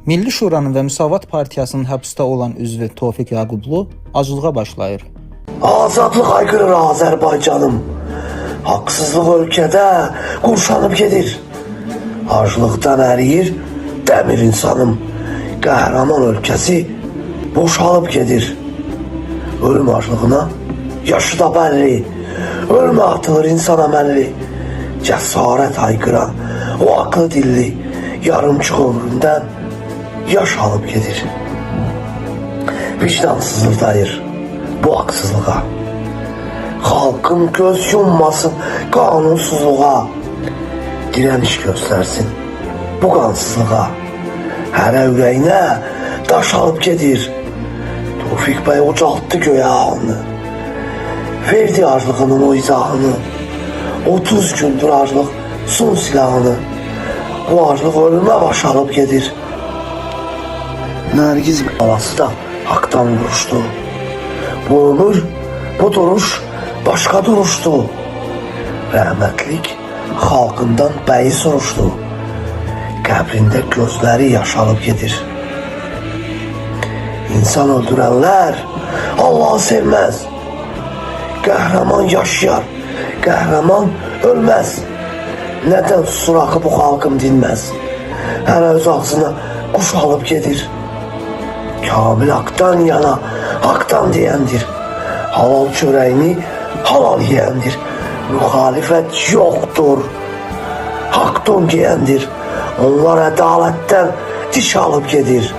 Milli Şuranın və Müsavat Partiyasının həbsdə olan üzvü Tofiq Yaqublu acılığa başlayır. Azadlıq aykırır Azərbaycanım. Haqsızlıq ölkədə qurşanıb gedir. Acılıqdan əriyir dəmir insanım. Qəhrəman ölkəsi boşalıb gedir. Ölüm aclığına yaşı da bəlli. Ölmə atılır insan əməlli. Cəsarət aykıran o aklı dilli yarımçıq ömründən yaş alıp gedir. Vicdansızlıqdayır bu haksızlığa. Halkın göz yummasın kanunsuzluğa. Direniş göstersin bu qansızlığa. Hərə ürəyinə daş alıp gedir. Tofiq bəy ucaltdı göğe ağını. Verdi aclığının o izahını. 30 gündür aclıq son silahını. Bu aclıq ölümə baş alıp gedir. Nərgiz balası da haqdan vuruşdu. Bu ömür, bu duruş başqa duruşdu. Rəhmətlik xalqından bəyi soruşdu. Qəbrində gözləri yaşalıb gedir. İnsan öldürənlər Allah'ı sevməz. Qəhrəman yaşayar, qəhrəman ölməz. Nədən susur axı bu xalqım dinməz. Hərə öz ağzına quş alıb gedir. Kamil haqdan yana haqdan deyəndir. Halal çörəyini halal yeyəndir. Müxalifət yoxdur. Haq don geyəndir. Onlar ədalətdən diş alıb gedir.